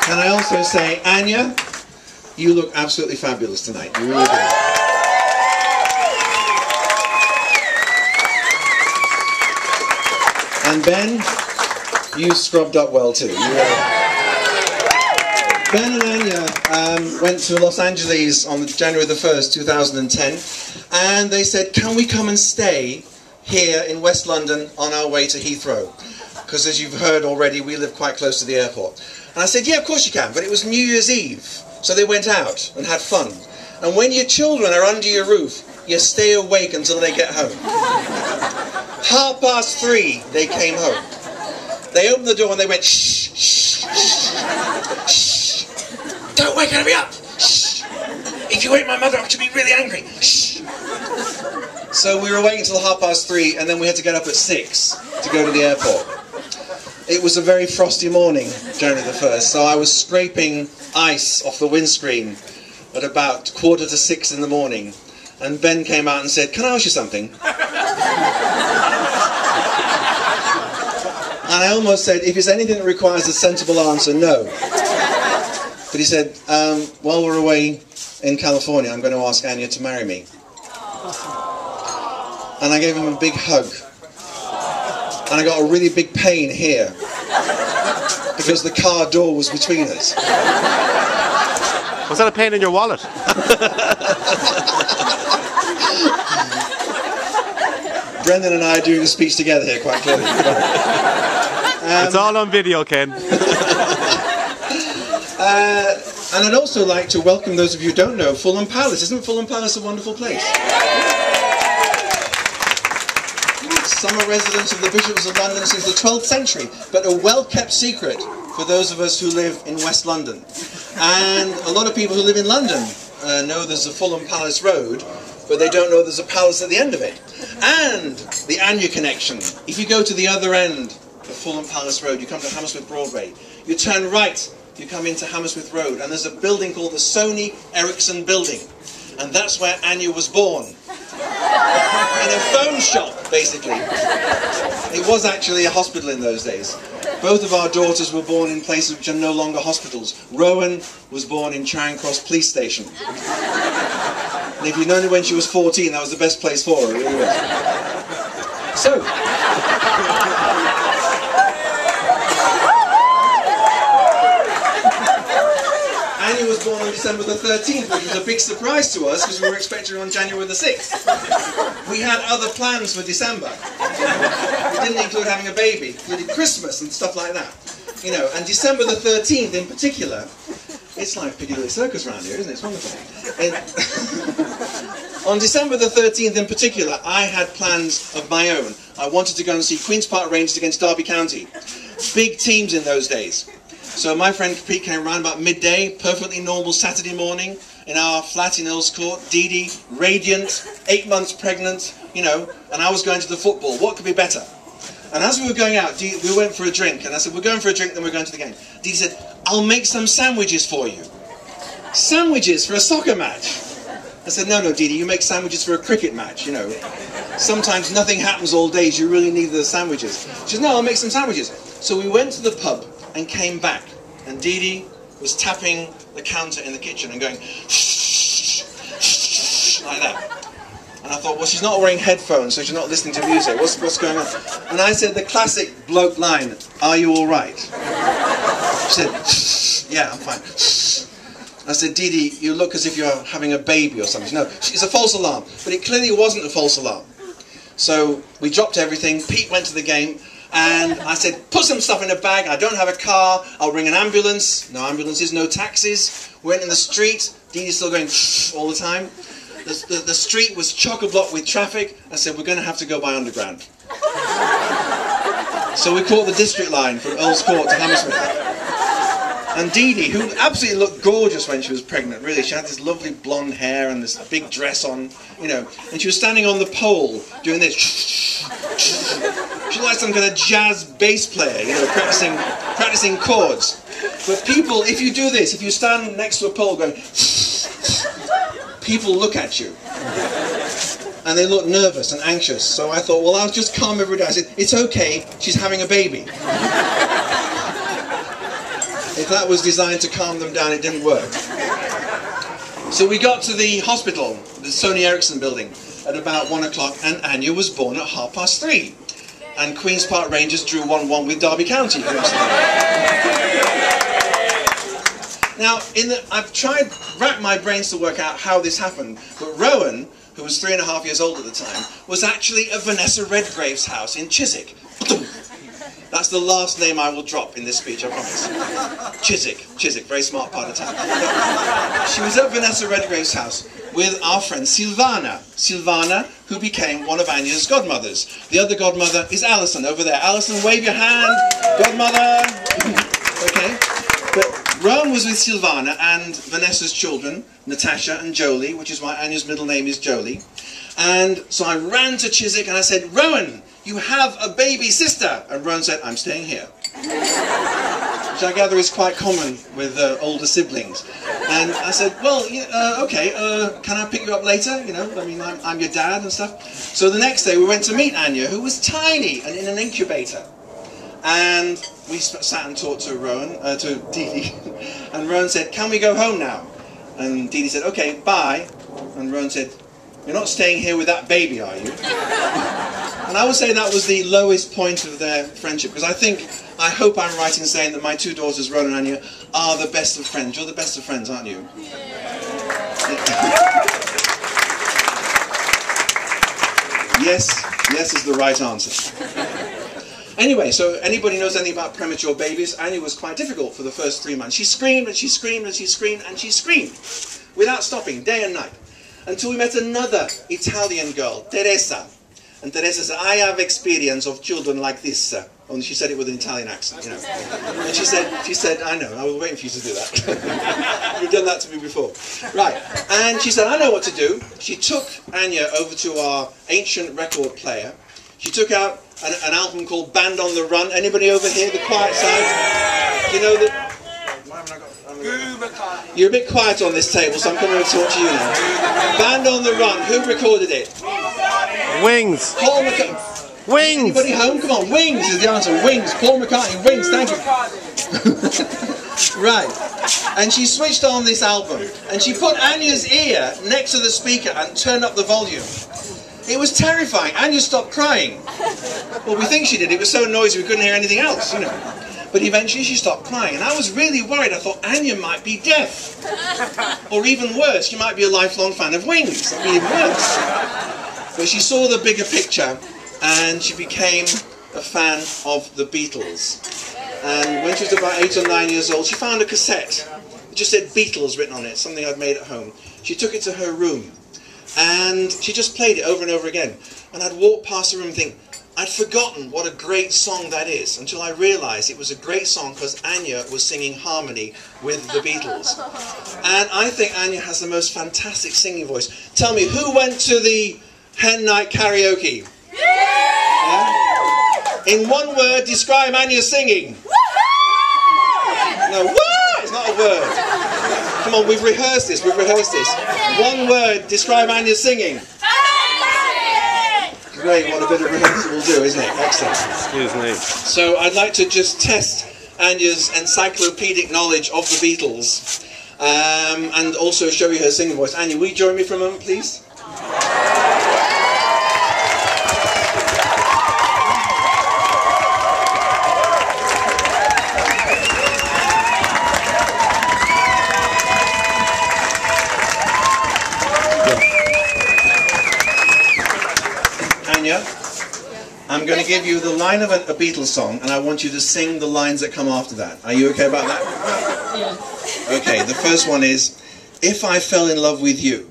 Can I also say, Anya, you look absolutely fabulous tonight. You really do. And Ben, you scrubbed up well too. Ben and Anya went to Los Angeles on January the 1st, 2010, and they said, can we come and stay here in West London on our way to Heathrow? Because as you've heard already, we live quite close to the airport. And I said, yeah, of course you can, but it was New Year's Eve, so they went out and had fun. And when your children are under your roof, you stay awake until they get home. 3:30, they came home. They opened the door and they went, shh, shh, shh, shh. Don't wake me up. Shh. If you wake my mother up, she'll be really angry. Shh. So we were waiting until 3:30, and then we had to get up at 6 to go to the airport. It was a very frosty morning, January the 1st, so I was scraping ice off the windscreen at about 5:45 in the morning, and Ben came out and said, can I ask you something? And I almost said, if it's anything that requires a sensible answer, no. But he said, while we're away in California, I'm going to ask Anya to marry me. And I gave him a big hug. And I got a really big pain here, because the car door was between us. Was that a pain in your wallet? Brendan and I are doing a speech together here, quite clearly. It's all on video, Ken. And I'd also like to welcome those of you who don't know Fulham Palace. Isn't Fulham Palace a wonderful place? Summer residence of the Bishops of London since the 12th century, but a well-kept secret for those of us who live in West London. And a lot of people who live in London know there's a Fulham Palace Road, but they don't know there's a palace at the end of it. And the Anya connection. If you go to the other end of Fulham Palace Road, you come to Hammersmith Broadway, you turn right, you come into Hammersmith Road, and there's a building called the Sony Ericsson Building. And that's where Anya was born. In a phone shop, basically. It was actually a hospital in those days. Both of our daughters were born in places which are no longer hospitals. Rowan was born in Charing Cross Police Station. And if you'd known her when she was 14, that was the best place for her, it really was. So, Anya was born on December the 13th, which was a big surprise to us because we were expecting her on January the 6th. We had other plans for December. We didn't include having a baby, we included Christmas and stuff like that. You know, and December the 13th in particular, it's like Piccadilly Circus around here, isn't it? It's wonderful. On December the 13th in particular, I had plans of my own. I wanted to go and see Queen's Park Rangers against Derby County. Big teams in those days. So my friend Pete came around about midday, perfectly normal Saturday morning, in our flat in Earls Court. Dee Dee, radiant, 8 months pregnant, you know, and I was going to the football. What could be better? And as we were going out, we went for a drink, and I said, we're going for a drink, then we're going to the game. Dee Dee said, I'll make some sandwiches for you. Sandwiches for a soccer match? I said, no, Dee Dee, you make sandwiches for a cricket match, you know. Sometimes nothing happens all day, so you really need the sandwiches. She said, no, I'll make some sandwiches. So we went to the pub and came back, and Dee Dee was tapping the counter in the kitchen and going, shh, shh, shh, like that. And I thought, well, she's not wearing headphones, so she's not listening to music. What's going on? And I said the classic bloke line, are you all right? She said, shh, yeah, I'm fine. Shh. I said, Dee Dee, you look as if you're having a baby or something. No, it's a false alarm. But it clearly wasn't a false alarm. So we dropped everything. Pete went to the game. And I said, put some stuff in a bag. I don't have a car. I'll ring an ambulance. No ambulances, no taxis. Went in the street. Dee Dee's still going all the time. The street was chock-a-block with traffic. I said, we're going to have to go by underground. So we caught the district line from Earls Court to Hammersmith. And Dee Dee, who absolutely looked gorgeous when she was pregnant, really. She had this lovely blonde hair and this big dress on, you know. And she was standing on the pole doing this. She like some kind of jazz bass player, you know, practicing chords. But people, if you do this, if you stand next to a pole going, people look at you. And they look nervous and anxious. So I thought, well, I'll just calm everybody down. I said, it's okay, she's having a baby. If that was designed to calm them down, it didn't work. So we got to the hospital, the Sony Ericsson building, at about 1 o'clock, and Anya was born at 3:30. And Queen's Park Rangers drew 1-1 with Derby County. Now, I've tried, racked my brains to work out how this happened, but Rowan, who was 3.5 years old at the time, was actually at Vanessa Redgrave's house in Chiswick. That's the last name I will drop in this speech, I promise. Chiswick, very smart part of town. She was at Vanessa Redgrave's house with our friend Silvana. Silvana, who became one of Anya's godmothers. The other godmother is Alison, over there. Alison, wave your hand. Godmother. Okay. But Rowan was with Silvana and Vanessa's children, Natasha and Jolie, which is why Anya's middle name is Jolie. And so I ran to Chiswick and I said, Rowan, you have a baby sister. And Rowan said, I'm staying here. Which I gather is quite common with older siblings. And I said, well, okay, can I pick you up later? You know, I mean, I'm your dad and stuff. So the next day we went to meet Anya, who was tiny and in an incubator. And we sat and talked to to Dee Dee. And Rowan said, can we go home now? And Dee Dee said, okay, bye. And Rowan said, you're not staying here with that baby, are you? And I would say that was the lowest point of their friendship, because I hope I'm right in saying that my two daughters, Rowan and Anya, are the best of friends. You're the best of friends, aren't you? Yes is the right answer. Anyway, so anybody knows anything about premature babies? Anya was quite difficult for the first 3 months. She screamed and she screamed and she screamed and she screamed without stopping, day and night, until we met another Italian girl, Teresa. And Teresa said, I have experience of children like this. Only she said it with an Italian accent, you know. And she said, I know, I was waiting for you to do that. You've done that to me before. Right, and she said, I know what to do. She took Anya over to our ancient record player. She took out an album called Band on the Run. Anybody over here, the quiet side? Do you know that? You're a bit quiet on this table, so I'm coming to talk to you now. Band on the Run, who recorded it? Wings. Paul McCartney. Wings. Anybody home? Come on, Wings is the answer. Wings. Paul McCartney. Wings. Thank you. Right. And she switched on this album, and she put Anya's ear next to the speaker and turned up the volume. It was terrifying. Anya stopped crying. Well, we think she did. It was so noisy we couldn't hear anything else, you know. But eventually she stopped crying, and I was really worried. I thought Anya might be deaf. Or even worse, she might be a lifelong fan of Wings. That'd be even worse. But she saw the bigger picture, and she became a fan of the Beatles. And when she was about 8 or 9 years old, she found a cassette. It just said Beatles written on it, something I'd made at home. She took it to her room, and she just played it over and over again. And I'd walk past the room and think, I'd forgotten what a great song that is, until I realised it was a great song because Anya was singing harmony with the Beatles. And I think Anya has the most fantastic singing voice. Tell me, who went to the Hen Night Karaoke? Yeah? In one word, describe Anya's singing. No, what? It's not a word. Come on, we've rehearsed this, One word, describe Anya's singing. Great, what a bit of rehearsal will do, isn't it? Excellent. Excuse me. So I'd like to just test Anya's encyclopedic knowledge of the Beatles, and also show you her singing voice. Anya, will you join me for a moment, please? Anya, I'm going to give you the line of a Beatles song, and I want you to sing the lines that come after that. Are you okay about that? Yes. Okay, the first one is, If I Fell in Love with You.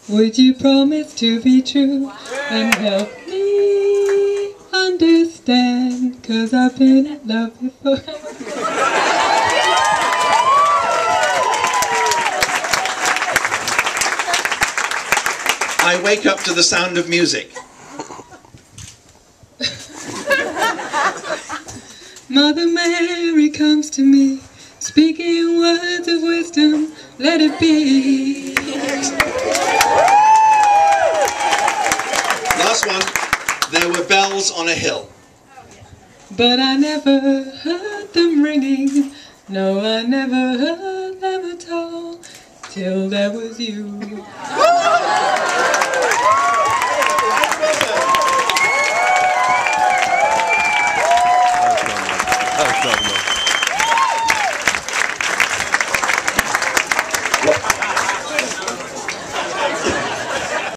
Would you promise to be true and help me understand? 'Cause I've been in love before. I wake up to the sound of music. Mother Mary comes to me, speaking words of wisdom, let it be. Last one. There were bells on a hill. but I never heard them ringing. No, I never heard them at all, till there was you. That's not enough.